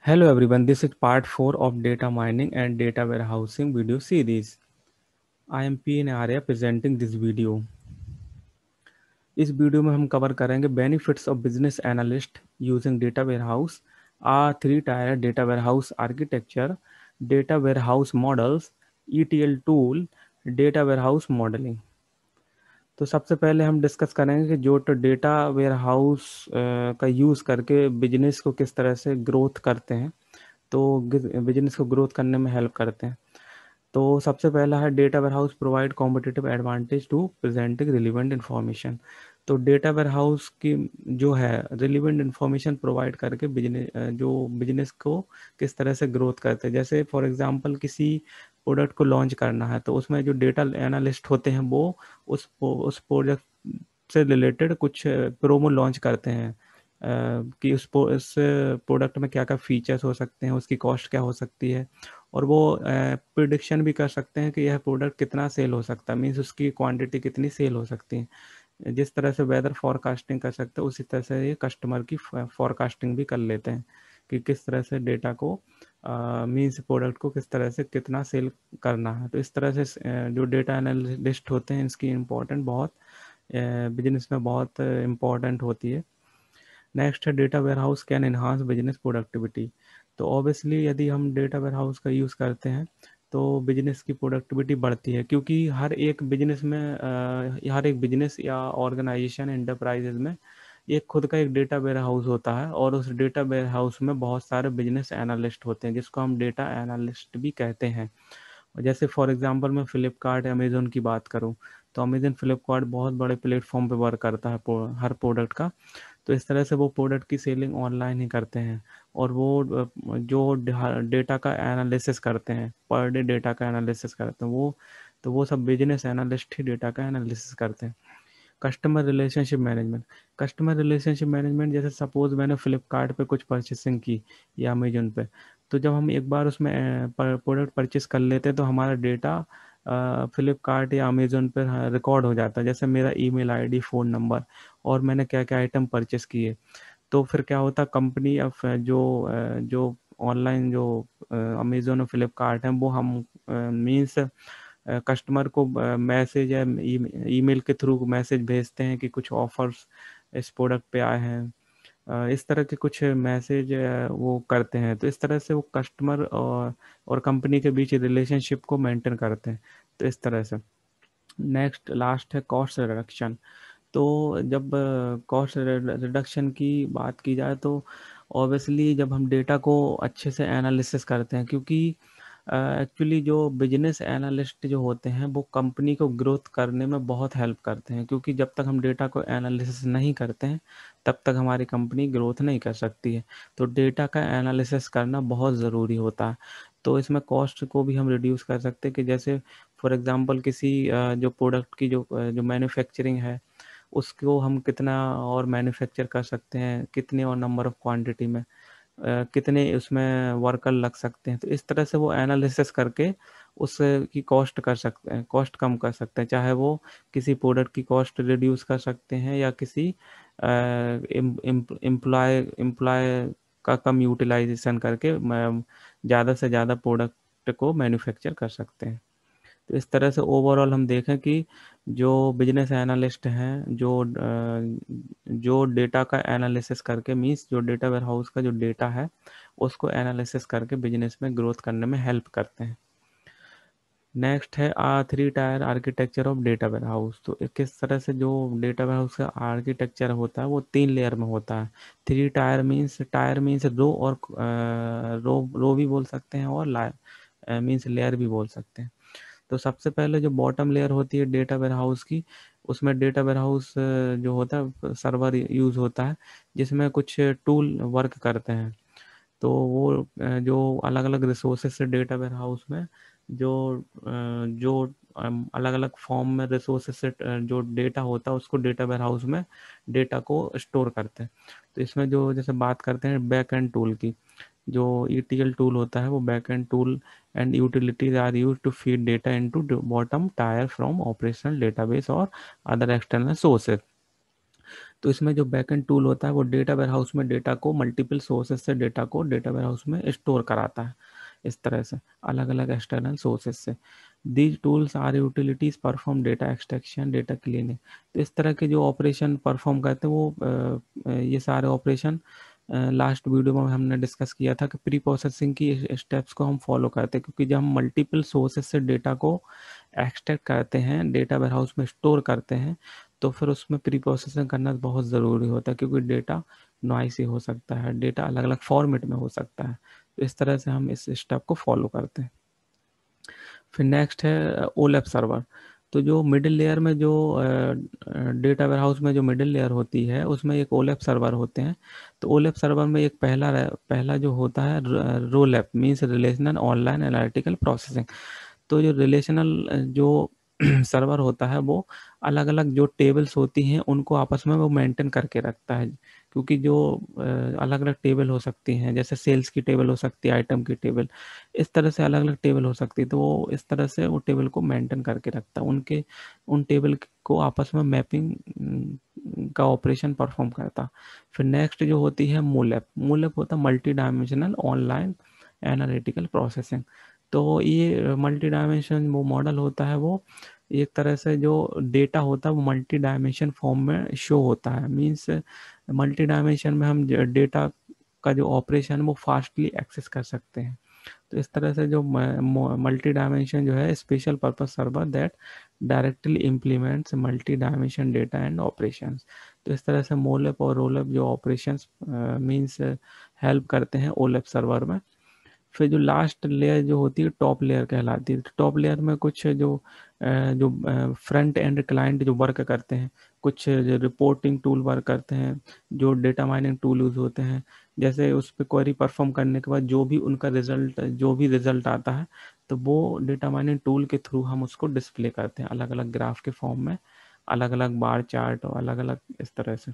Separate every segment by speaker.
Speaker 1: Hello everyone, this is part 4 of data mining and data warehousing video series. I am P N Arya presenting this video. इस video में हम cover करेंगे benefits of business analyst using data warehouse, three tier data warehouse architecture, data warehouse models, ETL tool, data warehouse modelling. तो सबसे पहले हम discuss करेंगे कि जो डेटा वेयरहाउस का यूज़ करके बिजनेस को किस तरह से ग्रोथ करते हैं, तो बिजनेस को ग्रोथ करने में हेल्प करते हैं। तो सबसे पहला है data warehouse provide competitive advantage to presenting relevant information. तो डेटा वेयरहाउस की जो है रिलीवेंट इन्फॉर्मेशन प्रोवाइड करके बिजनेस को किस तरह से ग्रोथ करते हैं। जैसे फॉर एग्जांपल किसी प्रोडक्ट को लॉन्च करना है तो उसमें जो डेटा एनालिस्ट होते हैं वो उस प्रोजेक्ट से रिलेटेड कुछ प्रोमो लॉन्च करते हैं, कि उस प्रोडक्ट में क्या क्या फीचर्स हो सकते हैं, उसकी कॉस्ट क्या हो सकती है, और वो प्रिडिक्शन भी कर सकते हैं कि यह प्रोडक्ट कितना सेल हो सकता है, मीन्स उसकी क्वांटिटी कितनी सेल हो सकती है। जिस तरह से वेदर फॉरकास्टिंग कर सकते हैं उसी तरह से ये कस्टमर की फॉरकास्टिंग भी कर लेते हैं कि किस तरह से डेटा को मीन्स प्रोडक्ट को किस तरह से कितना सेल करना है। तो इस तरह से जो डेटा एनालिस्ट होते हैं इसकी इम्पोर्टेंट बहुत बिजनेस में बहुत इम्पोर्टेंट होती है। नेक्स्ट है data warehouse can enhance business productivity. तो ऑब्वियसली यदि हम डेटा वेयरहाउस का यूज़ करते हैं तो बिजनेस की प्रोडक्टिविटी बढ़ती है, क्योंकि हर एक बिजनेस या ऑर्गेनाइजेशन एंटरप्राइजेज में एक खुद का एक डेटा वेयर हाउस होता है, और उस डेटा वेयर हाउस में बहुत सारे बिजनेस एनालिस्ट होते हैं जिसको हम डेटा एनालिस्ट भी कहते हैं। जैसे फॉर एग्जांपल मैं फ्लिपकार्ट अमेज़न की बात करूं तो अमेज़न फ्लिपकार्ट बहुत बड़े प्लेटफॉर्म पे वर्क करता है हर प्रोडक्ट का। तो इस तरह से वो प्रोडक्ट की सेलिंग ऑनलाइन ही करते हैं, और वो जो डेटा का एनालिसिस करते हैं, पर डे डेटा का एनालिसिस करते हैं वो सब बिजनेस एनालिस्ट ही डेटा का एनालिसिस करते हैं। कस्टमर रिलेशनशिप मैनेजमेंट जैसे सपोज मैंने फ्लिपकार्ट पे कुछ परचेसिंग की या अमेजोन पे, तो जब हम एक बार उसमें प्रोडक्ट परचेस कर लेते हैं तो हमारा डेटा फ्लिपकार्ट या अमेजोन पर रिकॉर्ड हो जाता है, जैसे मेरा ईमेल आईडी, फ़ोन नंबर, और मैंने क्या क्या आइटम परचेस किए। तो फिर क्या होता, कंपनी अब जो ऑनलाइन जो अमेजोन और फ्लिपकार्ट हैं वो हम मीन्स कस्टमर को मैसेज या ईमेल के थ्रू मैसेज भेजते हैं कि कुछ ऑफर्स इस प्रोडक्ट पे आए हैं। इस तरह के कुछ मैसेज वो करते हैं। तो इस तरह से वो कस्टमर और कंपनी के बीच रिलेशनशिप को मेंटेन करते हैं। तो इस तरह से नेक्स्ट लास्ट है कॉस्ट रिडक्शन। तो जब कॉस्ट रिडक्शन की बात की जाए तो ऑब्वियसली जब हम डेटा को अच्छे से एनालिसिस करते हैं, क्योंकि एक्चुअली जो बिजनेस एनालिस्ट जो होते हैं वो कंपनी को ग्रोथ करने में बहुत हेल्प करते हैं, क्योंकि जब तक हम डेटा को एनालिसिस नहीं करते हैं तब तक हमारी कंपनी ग्रोथ नहीं कर सकती है। तो डेटा का एनालिसिस करना बहुत ज़रूरी होता है। तो इसमें कॉस्ट को भी हम रिड्यूस कर सकते हैं कि जैसे फॉर एग्जांपल किसी जो प्रोडक्ट की जो मैन्युफैक्चरिंग है उसको हम कितना और मैन्युफैक्चर कर सकते हैं, कितने और नंबर ऑफ क्वांटिटी में, कितने उसमें वर्कर लग सकते हैं। तो इस तरह से वो एनालिसिस करके उसकी कॉस्ट कर सकते हैं, कॉस्ट कम कर सकते हैं, चाहे वो किसी प्रोडक्ट की कॉस्ट रिड्यूस कर सकते हैं या किसी एम्प्लॉय का कम यूटिलाइजेशन करके ज़्यादा से ज़्यादा प्रोडक्ट को मैन्युफैक्चर कर सकते हैं। तो इस तरह से ओवरऑल हम देखें कि जो बिजनेस एनालिस्ट हैं जो डेटा का एनालिसिस करके मीन्स जो डेटा वेयरहाउस का जो डेटा है उसको एनालिसिस करके बिजनेस में ग्रोथ करने में हेल्प करते हैं। नेक्स्ट है three tier architecture of data warehouse. तो किस तरह से जो डेटा वेयरहाउस का आर्किटेक्चर होता है वो 3 लेयर में होता है। थ्री टायर मीन्स रो, और रो भी बोल सकते हैं, और मीन्स लेयर भी बोल सकते हैं। तो सबसे पहले जो बॉटम लेयर होती है डेटा वेयरहाउस की, उसमें डेटा वेयरहाउस जो होता है सर्वर यूज होता है जिसमें कुछ टूल वर्क करते हैं। तो वो जो अलग अलग रिसोर्सेज से डेटा वेयरहाउस में जो जो अलग अलग फॉर्म में रिसोर्सेज से जो डेटा होता है उसको डेटा वेयरहाउस में डेटा को स्टोर करते हैं। तो इसमें जो जैसे बात करते हैं बैक एंड टूल की, जो ETL टूल होता है वो back end tool and utilities are use to feed data into bottom tier from operational database और अदर एक्सटर्नल सोर्सेज। तो इसमें जो बैकएंड टूल होता है वो डेटा वेयरहाउस में डेटा को मल्टीपल सोर्सेज से डेटा को डेटा वेयरहाउस में स्टोर कराता है, इस तरह से अलग अलग एक्सटर्नल सोर्सेज से। These tools are utilities perform data extraction, data cleaning. तो इस तरह के जो ऑपरेशन परफॉर्म करते हैं वो ये सारे ऑपरेशन लास्ट वीडियो में हमने डिस्कस किया था कि प्री प्रोसेसिंग की स्टेप्स को हम फॉलो करते हैं, क्योंकि जब हम मल्टीपल सोर्सेज से डेटा को एक्सट्रैक्ट करते हैं, डेटा वेयरहाउस में स्टोर करते हैं, तो फिर उसमें प्री प्रोसेसिंग करना बहुत ज़रूरी होता है, क्योंकि डेटा नॉइसी हो सकता है, डेटा अलग अलग फॉर्मेट में हो सकता है। तो इस तरह से हम इस स्टेप को फॉलो करते हैं। फिर नेक्स्ट है ओलैप सर्वर। तो जो मिडिल लेयर में जो डेटा वेयरहाउस में जो मिडिल लेयर होती है उसमें एक ओलैप सर्वर होते हैं। तो ओलैप सर्वर में एक पहला जो होता है ROLAP means relational online analytical processing. तो जो रिलेशनल जो सर्वर होता है वो अलग अलग जो टेबल्स होती हैं उनको आपस में वो मेंटेन करके रखता है, क्योंकि जो अलग अलग टेबल हो सकती हैं, जैसे सेल्स की टेबल हो सकती है, आइटम की टेबल, इस तरह से अलग अलग टेबल हो सकती है। तो वो इस तरह से वो टेबल को मेंटेन करके रखता है, उनके उन टेबल को आपस में मैपिंग का ऑपरेशन परफॉर्म करता। फिर नेक्स्ट जो होती है मूलैप। मूलैप होता है multi dimensional online analytical processing. तो ये मल्टी डायमेंशन वो मॉडल होता है, वो एक तरह से जो डेटा होता है वो मल्टी डायमेंशन फॉर्म में शो होता है। मीन्स मल्टी डायमेंशन में हम डेटा का जो ऑपरेशन वो फास्टली एक्सेस कर सकते हैं। तो इस तरह से जो मल्टी डायमेंशन जो है special purpose server that directly implements multi dimension data and operations. तो इस तरह से मोलैप और रोलैप जो ऑपरेशंस मीन्स हेल्प करते हैं ओलैप सर्वर में। फिर जो लास्ट लेयर जो होती है टॉप लेयर कहलाती है। टॉप लेयर में कुछ जो फ्रंट एंड क्लाइंट जो वर्क करते हैं, कुछ जो रिपोर्टिंग टूल वर्क करते हैं, जो डेटा माइनिंग टूल यूज होते हैं, जैसे उस पर क्वेरी परफॉर्म करने के बाद जो भी उनका रिजल्ट जो भी रिजल्ट आता है तो वो डेटा माइनिंग टूल के थ्रू हम उसको डिस्प्ले करते हैं अलग अलग ग्राफ के फॉर्म में, अलग अलग बार चार्ट और अलग अलग इस तरह से।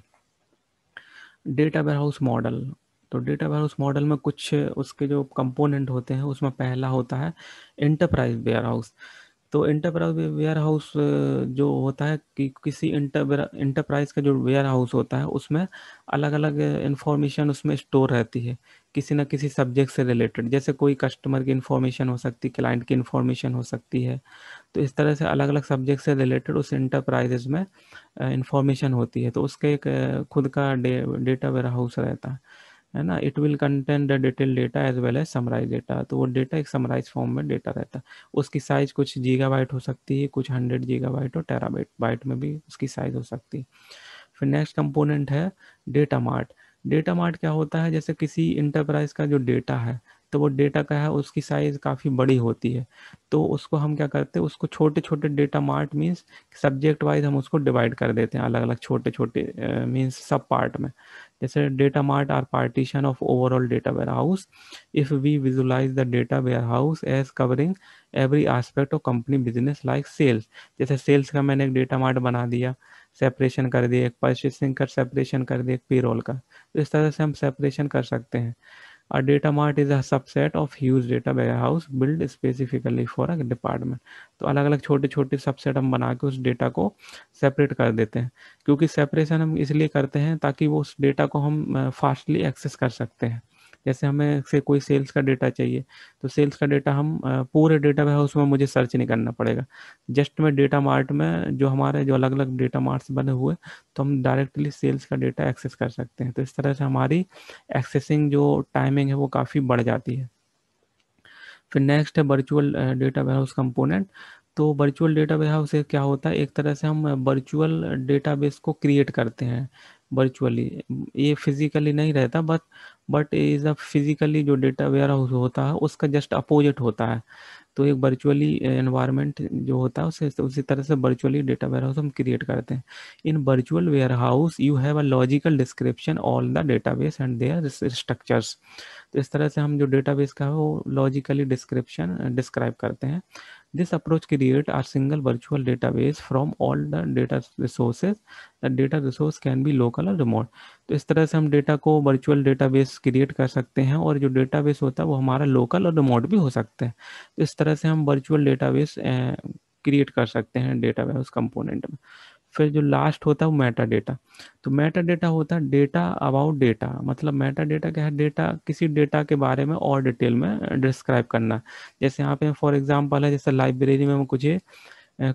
Speaker 1: Data warehouse model. तो डेटा वेयरहाउस मॉडल में कुछ उसके जो कंपोनेंट होते हैं उसमें पहला होता है इंटरप्राइज वेयरहाउस। तो इंटरप्राइज वेयर हाउस जो होता है कि किसी इंटरप्राइज का जो वेयर हाउस होता है उसमें अलग अलग इंफॉर्मेशन उसमें स्टोर रहती है, किसी ना किसी सब्जेक्ट से रिलेटेड, जैसे कोई कस्टमर की इंफॉर्मेशन हो सकती है, क्लाइंट की इंफॉर्मेशन हो सकती है। तो इस तरह से अलग अलग सब्जेक्ट से रिलेटेड उस इंटरप्राइजेज में इंफॉर्मेशन होती है, तो उसके एक खुद का डेटा वेयर हाउस रहता है ना। It will contain the detail data as well as summarize data. तो वो डेटा एक समराइज फॉर्म में डेटा रहता है, उसकी साइज कुछ गीगाबाइट हो सकती है, कुछ 100 गीगाबाइट और टेराबाइट बाइट में भी उसकी साइज हो सकती है। फिर नेक्स्ट कंपोनेंट है डेटा मार्ट। डेटा मार्ट क्या होता है, जैसे किसी इंटरप्राइज का जो डेटा है तो वो डेटा का है उसकी साइज काफ़ी बड़ी होती है, तो उसको हम क्या करते हैं, उसको छोटे छोटे data mart means subject wise हम उसको डिवाइड कर देते हैं अलग अलग छोटे छोटे मीन्स सब पार्ट में। जैसे data mart are partition of overall data warehouse if we visualize the data warehouse as covering every aspect of company business like sales. जैसे सेल्स का मैंने एक डेटा मार्ट बना दिया, सेपरेशन कर दिया, एक परचेसिंग का सेपरेशन कर दिया, एक पेरोल का, तो इस तरह से हम सेपरेशन कर सकते हैं। A data mart is a subset of huge data warehouse built specifically for a department। तो अलग अलग छोटे छोटे सबसेट हम बना के उस डेटा को सेपरेट कर देते हैं, क्योंकि सेपरेशन हम इसलिए करते हैं ताकि वो उस डेटा को हम फास्टली एक्सेस कर सकते हैं। जैसे हमें से कोई सेल्स का डेटा चाहिए तो सेल्स का डेटा हम पूरे डेटा वेयरहाउस में मुझे सर्च नहीं करना पड़ेगा, जस्ट मैं डेटा मार्ट में जो हमारे जो अलग अलग डेटा मार्ट्स बने हुए तो हम डायरेक्टली सेल्स का डेटा एक्सेस कर सकते हैं। तो इस तरह से हमारी एक्सेसिंग जो टाइमिंग है वो काफ़ी बढ़ जाती है। फिर नेक्स्ट है वर्चुअल डेटा वेयरहाउस कंपोनेंट। तो वर्चुअल डेटा वेयरहाउस से क्या होता है, एक तरह से हम वर्चुअल डेटाबेस को क्रिएट करते हैं वर्चुअली, ये फिजिकली नहीं रहता बट इज अ फिजिकली जो डेटा वेयरहाउस होता है उसका जस्ट अपोजिट होता है। तो एक वर्चुअली एनवायरनमेंट जो होता है उसे उसी तरह से वर्चुअली डेटा वेयरहाउस हम क्रिएट करते हैं। In virtual warehouse you have a logical description all the database and their structures. तो इस तरह से हम जो डेटाबेस का है वो लॉजिकली डिस्क्रिप्शन डिस्क्राइब करते हैं। This approach create are single virtual database from all the data resources. The data resource can be local और रिमोट। तो इस तरह से हम डेटा को वर्चुअल डेटाबेस क्रिएट कर सकते हैं, और जो डेटाबेस होता है वो हमारा लोकल और रिमोट भी हो सकता है। तो इस तरह से हम वर्चुअल डेटाबेस क्रिएट कर सकते हैं डेटा वेयरहाउस कंपोनेंट में। फिर जो लास्ट होता है वो मेटा डेटा। तो मेटा डेटा होता है डेटा अबाउट डेटा, मतलब मेटा डेटा क्या है, डेटा किसी डेटा के बारे में और डिटेल में डिस्क्राइब करना। जैसे यहाँ पे फॉर एग्जांपल है, जैसे लाइब्रेरी में कुछ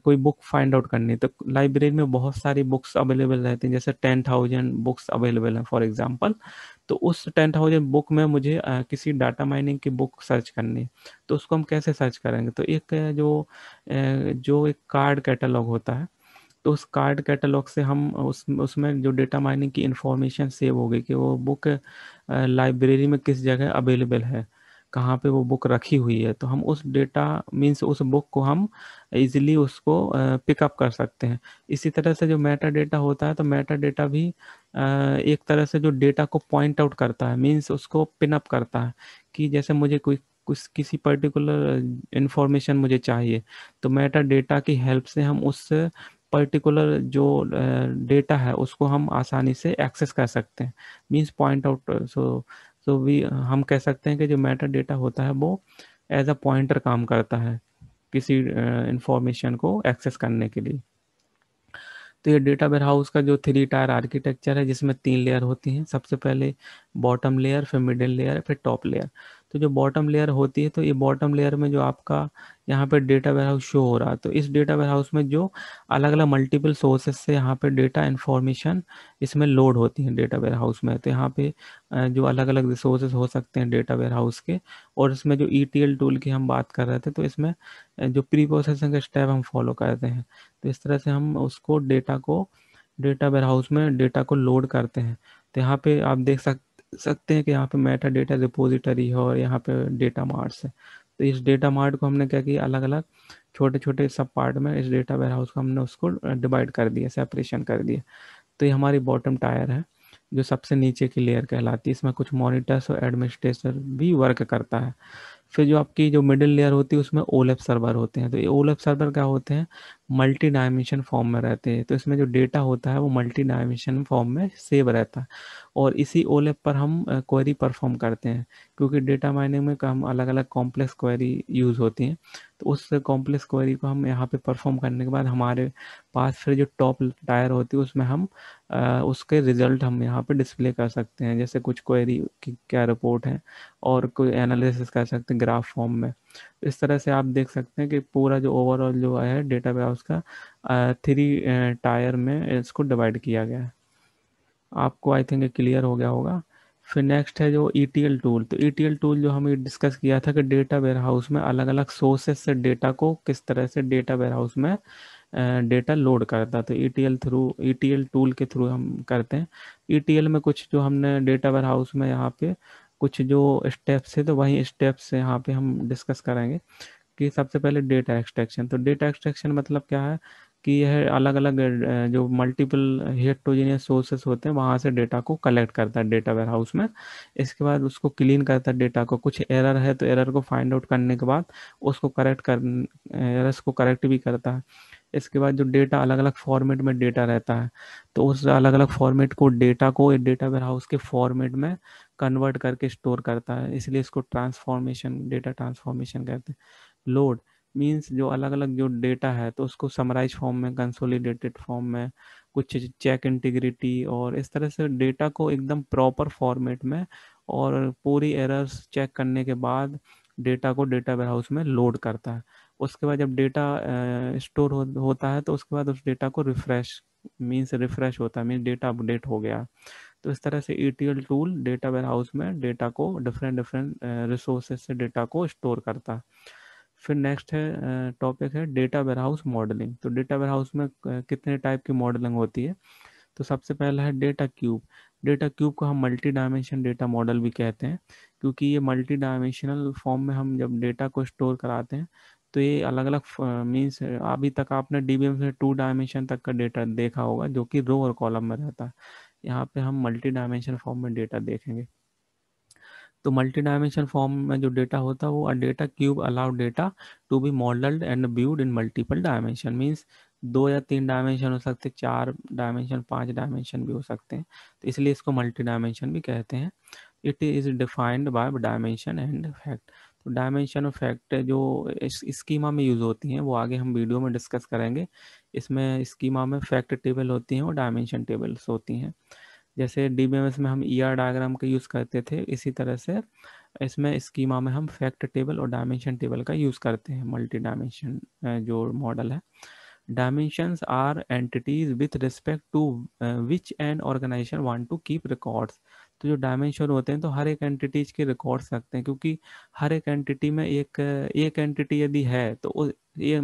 Speaker 1: कोई बुक फाइंड आउट करनी है, तो लाइब्रेरी में बहुत सारी बुक्स अवेलेबल रहती हैं, जैसे 10,000 बुक्स अवेलेबल हैं फॉर एग्जांपल। तो उस 10,000 बुक में मुझे किसी डाटा माइनिंग की बुक सर्च करनी है, तो उसको हम कैसे सर्च करेंगे? तो एक जो एक कार्ड कैटलॉग होता है, तो उस कार्ड कैटलॉग से हम उसमें जो डेटा माइनिंग की इंफॉर्मेशन सेव होगी कि वो बुक लाइब्रेरी में किस जगह अवेलेबल है, कहाँ पे वो बुक रखी हुई है, तो हम उस डेटा मीन्स उस बुक को हम इजीली उसको पिकअप कर सकते हैं। इसी तरह से जो मेटा डेटा होता है, तो मेटा डेटा भी एक तरह से जो डेटा को पॉइंट आउट करता है, मीन्स उसको पिन अप करता है कि जैसे मुझे कोई कुछ किसी पर्टिकुलर इंफॉर्मेशन मुझे चाहिए, तो मेटा डेटा की हेल्प से हम उस पर्टिकुलर जो डेटा है उसको हम आसानी से एक्सेस कर सकते हैं, means point out. So we हम कह सकते हैं कि जो मेटा डेटा होता है वो एज अ पॉइंटर काम करता है किसी इंफॉर्मेशन को एक्सेस करने के लिए। तो ये डेटा वेयर हाउस का जो 3 टायर आर्किटेक्चर है, जिसमें 3 लेयर होती हैं, सबसे पहले बॉटम लेयर, फिर मिडिल लेयर, फिर टॉप लेयर। तो जो बॉटम लेयर होती है, तो ये बॉटम लेयर में जो आपका यहाँ पे डेटा वेयर हाउस शो हो रहा है, तो इस डेटा वेयर हाउस में जो अलग अलग मल्टीपल सोर्सेस से यहाँ पे डेटा इन्फॉर्मेशन इसमें लोड होती है डेटा वेयर हाउस में। तो यहाँ पे जो अलग अलग रिसोर्सेज हो सकते हैं डेटा वेयर हाउस के, और इसमें जो ETL टूल की हम बात कर रहे थे, तो इसमें जो प्री प्रोसेसिंग का स्टेप हम फॉलो करते हैं, तो इस तरह से हम उसको डेटा वेयर हाउस में डेटा को लोड करते हैं। तो यहाँ पे आप देख सकते हैं कि यहाँ पे मेटा डेटा रिपोजिटरी है और यहाँ पे डेटा मार्ट्स है। तो इस डेटा मार्ट को हमने क्या किया, अलग अलग छोटे छोटे सब पार्ट में इस डेटा वेयर हाउस को हमने उसको डिवाइड कर दिया, सेपरेशन कर दिया। तो ये हमारी बॉटम टायर है, जो सबसे नीचे की लेयर कहलाती है। इसमें कुछ मॉनिटर्स और एडमिनिस्ट्रेटर भी वर्क करता है। फिर जो आपकी जो मिडिल लेयर होती है उसमें ओलेप सर्वर होते हैं। तो ये ओलेप सर्वर क्या होते हैं, मल्टी डायमेंशन फॉर्म में रहते हैं। तो इसमें जो डेटा होता है वो मल्टी डायमेंशन फॉर्म में सेव रहता है, और इसी ओलेप पर हम क्वेरी परफॉर्म करते हैं, क्योंकि डेटा माइनिंग में हम अलग अलग कॉम्प्लेक्स क्वेरी यूज़ होती हैं। तो उस कॉम्प्लेक्स क्वेरी को हम यहाँ पे परफॉर्म करने के बाद हमारे पास फिर जो टॉप टायर होती है उसमें हम उसके रिजल्ट हम यहाँ पे डिस्प्ले कर सकते हैं, जैसे कुछ क्वेरी की क्या रिपोर्ट है, और कोई एनालिसिस कर सकते हैं ग्राफ फॉर्म में। इस तरह से आप देख सकते हैं कि पूरा जो ओवरऑल जो है डेटा वेयरहाउस का 3 टायर में इसको डिवाइड किया गया है। आपको आई थिंक क्लियर हो गया होगा। फिर नेक्स्ट है जो ETL टूल। तो ETL टूल जो हमें डिस्कस किया था कि डेटा वेयरहाउस में अलग अलग सोर्सेस से डेटा को किस तरह से डेटा वेयरहाउस में डेटा लोड करता है। तो ETL टूल के थ्रू हम करते हैं। ETL में कुछ जो हमने डेटा वेयरहाउस में यहाँ पे कुछ जो स्टेप्स है, तो वही स्टेप्स यहाँ पे हम डिस्कस करेंगे। कि सबसे पहले डेटा एक्सट्रैक्शन। तो डेटा एक्सट्रैक्शन मतलब क्या है कि यह अलग अलग जो मल्टीपल हेटेरोजेनियस सोर्सेस होते हैं वहाँ से डेटा को कलेक्ट करता है डेटा वेयर हाउस में। इसके बाद उसको क्लीन करता है डेटा को, कुछ एरर है तो एरर को फाइंड आउट करने के बाद उसको एरर्स को करेक्ट भी करता है। इसके बाद जो डेटा अलग अलग फॉर्मेट में डेटा रहता है, तो उस अलग अलग फॉर्मेट को डेटा को डेटा वेयर हाउस के फॉर्मेट में कन्वर्ट करके स्टोर करता है, इसलिए इसको डेटा ट्रांसफॉर्मेशन कहते हैं। लोड मीन्स जो अलग अलग जो डेटा है तो उसको समराइज फॉर्म में, कंसोलिडेटेड फॉर्म में, कुछ चेक इंटीग्रिटी, और इस तरह से डेटा को एकदम प्रॉपर फॉर्मेट में और पूरी एरर्स चेक करने के बाद डेटा को डेटा वेयरहाउस में लोड करता है। उसके बाद जब डेटा स्टोर होता है तो उसके बाद उस डेटा को रिफ्रेश होता है, मीन्स डेटा अपडेट हो गया। तो इस तरह से ETL टूल डेटा वेयरहाउस में डेटा को डिफरेंट डिफरेंट रिसोर्सेज से डेटा को स्टोर करता है। फिर नेक्स्ट है टॉपिक है डेटा वेयरहाउस मॉडलिंग। तो डेटा वेयरहाउस में कितने टाइप की मॉडलिंग होती है? तो सबसे पहला है डेटा क्यूब। डेटा क्यूब को हम मल्टी डायमेंशन डेटा मॉडल भी कहते हैं, क्योंकि ये मल्टी डायमेंशनल फॉर्म में हम जब डेटा को स्टोर कराते हैं, तो ये अलग अलग मीन्स अभी तक आपने DBM से 2 डायमेंशन तक का डेटा देखा होगा जो कि रो और कॉलम में रहता है। यहाँ पे हम मल्टी डायमेंशन फॉर्म में डेटा देखेंगे। तो मल्टी डायमेंशन फॉर्म में जो डेटा होता है वो a data cube allow data to be modelled and viewed in multiple dimension, means 2 या 3 डायमेंशन हो सकते हैं, 4 डायमेंशन, 5 डायमेंशन भी हो सकते हैं। तो इसलिए इसको मल्टी डायमेंशन भी कहते हैं। It is defined by dimension and fact. तो डायमेंशन और फैक्ट जो इस स्कीमा में यूज होती हैं वो आगे हम वीडियो में डिस्कस करेंगे इसमें स्कीमा में फैक्ट टेबल होती हैं और डायमेंशन टेबल्स होती हैं। जैसे डीबीएमएस में हम ईआर डायग्राम का यूज़ करते थे, इसी तरह से इसमें स्कीमा में हम फैक्ट टेबल और डायमेंशन टेबल का यूज़ करते हैं। मल्टी डायमेंशन जो मॉडल है, dimensions are entities with respect to which an organization want to keep records। तो जो डायमेंशन होते हैं तो हर एक एंटिटीज के रिकॉर्ड्स रखते हैं, क्योंकि हर एक एंटिटी में एक एंटिटी यदि है तो ये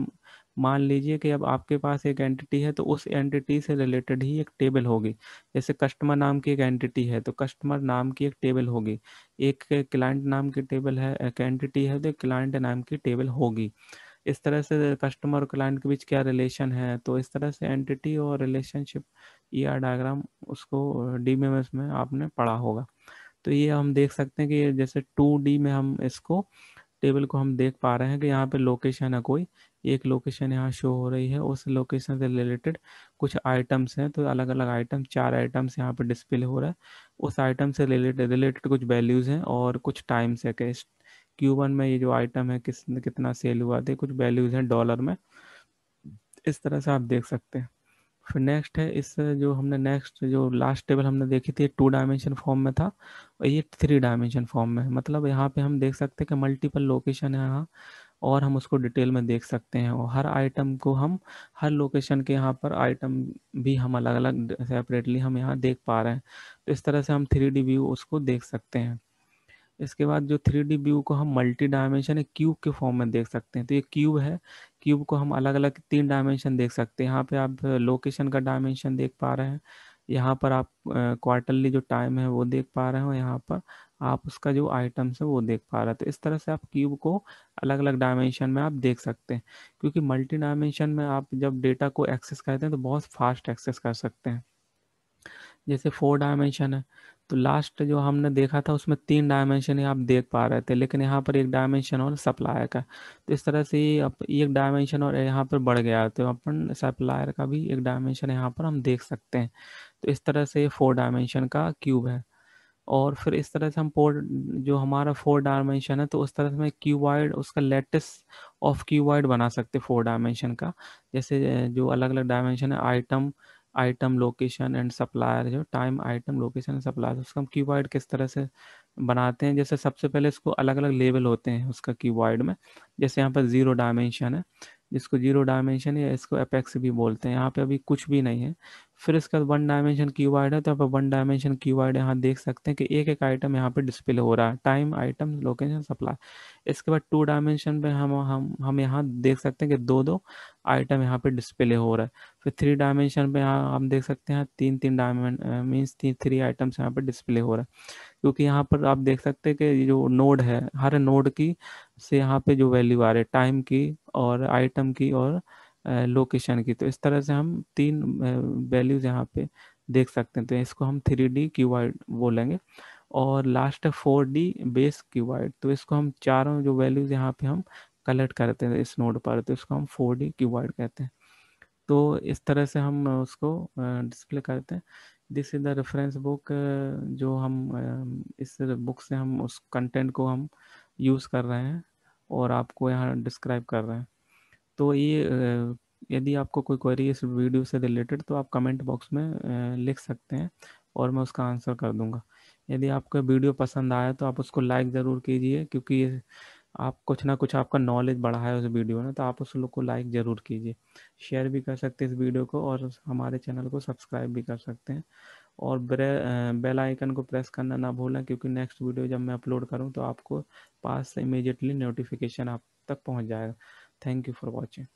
Speaker 1: मान लीजिए कि अब आपके पास एक एंटिटी है तो उस एंटिटी से रिलेटेड ही एक टेबल होगी। जैसे कस्टमर नाम की एक एंटिटी है तो कस्टमर नाम की एक टेबल होगी, एक क्लाइंट नाम की टेबल है, एक एंटिटी है तो क्लाइंट नाम की टेबल होगी। इस तरह से कस्टमर और क्लाइंट के बीच क्या रिलेशन है, तो इस तरह से एंटिटी और रिलेशनशिप ईआर डायग्राम उसको डीबीएमएस में आपने पढ़ा होगा। तो ये हम देख सकते हैं कि जैसे 2D में हम इसको टेबल को हम देख पा रहे हैं कि यहाँ पे लोकेशन है, कोई एक लोकेशन यहाँ शो हो रही है, उस लोकेशन से रिलेटेड कुछ आइटम्स हैं, तो अलग अलग आइटम 4 आइटम्स यहाँ पे डिस्प्ले हो रहा है। उस आइटम से रिलेटेड रिलेटेड कुछ वैल्यूज़ हैं और कुछ टाइम्स है कि Q1 में ये जो आइटम है कितना सेल हुआ थे, कुछ वैल्यूज़ हैं डॉलर में। इस तरह से आप देख सकते हैं। फिर नेक्स्ट है, इस जो हमने नेक्स्ट जो लास्ट टेबल हमने देखी थी 2 डायमेंशन फॉर्म में था, और ये 3 डायमेंशन फॉर्म में है। मतलब यहाँ पे हम देख सकते हैं कि मल्टीपल लोकेशन है यहाँ, और हम उसको डिटेल में देख सकते हैं, और हर आइटम को हम हर लोकेशन के यहाँ पर आइटम भी हम अलग अलग सेपरेटली हम यहाँ देख पा रहे हैं। तो इस तरह से हम 3D व्यू उसको देख सकते हैं। इसके बाद जो 3D व्यू को हम मल्टी डायमेंशन क्यूब के फॉर्म में देख सकते हैं। तो ये क्यूब है, क्यूब को हम अलग अलग 3 डायमेंशन देख सकते हैं। यहाँ पे आप लोकेशन का डायमेंशन देख पा रहे हैं, यहाँ पर आप क्वार्टरली जो टाइम है वो देख पा रहे हो, यहाँ पर आप उसका जो आइटम्स है वो देख पा रहे हैं। तो इस तरह से आप क्यूब को अलग अलग डायमेंशन में आप देख सकते हैं, क्योंकि मल्टी डायमेंशन में आप जब डेटा को एक्सेस करते हैं तो बहुत फास्ट एक्सेस कर सकते हैं। जैसे 4 डायमेंशन है, तो लास्ट जो हमने देखा था उसमें 3 डायमेंशन ही आप देख पा रहे थे, लेकिन यहाँ पर एक डायमेंशन और सप्लायर का। तो इस तरह से ये एक डायमेंशन और यहाँ पर बढ़ गया, तो अपन सप्लायर का भी एक डायमेंशन यहाँ पर हम देख सकते हैं। तो इस तरह से ये 4 डायमेंशन का क्यूब है। और फिर इस तरह से हम जो हमारा 4 डायमेंशन है, तो उस तरह से मैं क्यूबॉइड उसका लेटिस ऑफ क्यूबॉइड बना सकते 4 डायमेंशन का। जैसे जो अलग अलग डायमेंशन है, item item location and supplier, जो time item location and supplier, उसका हम क्यूबॉइड किस तरह से बनाते हैं। जैसे सबसे पहले इसको अलग अलग लेवल होते हैं उसका क्यूबॉइड में। जैसे यहाँ पर 0 डायमेंशन है, जिसको 0 डायमेंशन या इसको अपेक्स भी बोलते हैं, यहाँ पे अभी कुछ भी नहीं है। फिर इसका 1 डायमेंशन क्यूबॉइड है, तो आप 1 डायमेंशन क्यूबॉइड यहाँ देख सकते हैं कि एक एक आइटम यहाँ पे डिस्प्ले हो रहा है, टाइम आइटम लोकेशन सप्लाई। इसके बाद 2 डायमेंशन पे हम यहाँ देख सकते हैं कि दो दो आइटम यहाँ पे डिस्प्ले हो रहा है। फिर 3 डायमेंशन पे यहाँ हम देख सकते हैं तीन तीन डायमेंशन मीन्स थ्री आइटम्स यहाँ पे डिस्प्ले हो रहा है, क्योंकि यहाँ पर आप देख सकते हैं कि ये जो नोड है, हर नोड की से यहाँ पे जो वैल्यू आ रही है टाइम की और आइटम की और लोकेशन की। तो इस तरह से हम 3 वैल्यूज यहाँ पे देख सकते हैं। तो इसको हम 3D क्यूबॉइड बोलेंगे। और लास्ट है 4D बेस क्यूबॉइड, तो इसको हम चारों जो वैल्यूज यहाँ पे हम कलेक्ट करते हैं इस नोड पर, तो इसको हम 4D क्यूबॉइड कहते हैं। तो इस तरह से हम उसको डिस्प्ले करते हैं। This is the reference book, जो हम इस बुक से हम उस कंटेंट को हम यूज़ कर रहे हैं और आपको यहाँ डिस्क्राइब कर रहे हैं। तो ये यदि आपको कोई क्वेरी इस वीडियो से रिलेटेड, तो आप कमेंट बॉक्स में लिख सकते हैं और मैं उसका आंसर कर दूंगा। यदि आपका वीडियो पसंद आया तो आप उसको लाइक ज़रूर कीजिए, क्योंकि आप कुछ ना कुछ आपका नॉलेज बढ़ा है उस वीडियो ने, तो आप उस लोग को लाइक ज़रूर कीजिए। शेयर भी कर सकते हैं इस वीडियो को, और हमारे चैनल को सब्सक्राइब भी कर सकते हैं। और बेल आइकन को प्रेस करना ना भूलें, क्योंकि नेक्स्ट वीडियो जब मैं अपलोड करूं तो आपको पास से इमीडिएटली नोटिफिकेशन आप तक पहुंच जाएगा। Thank you for watching.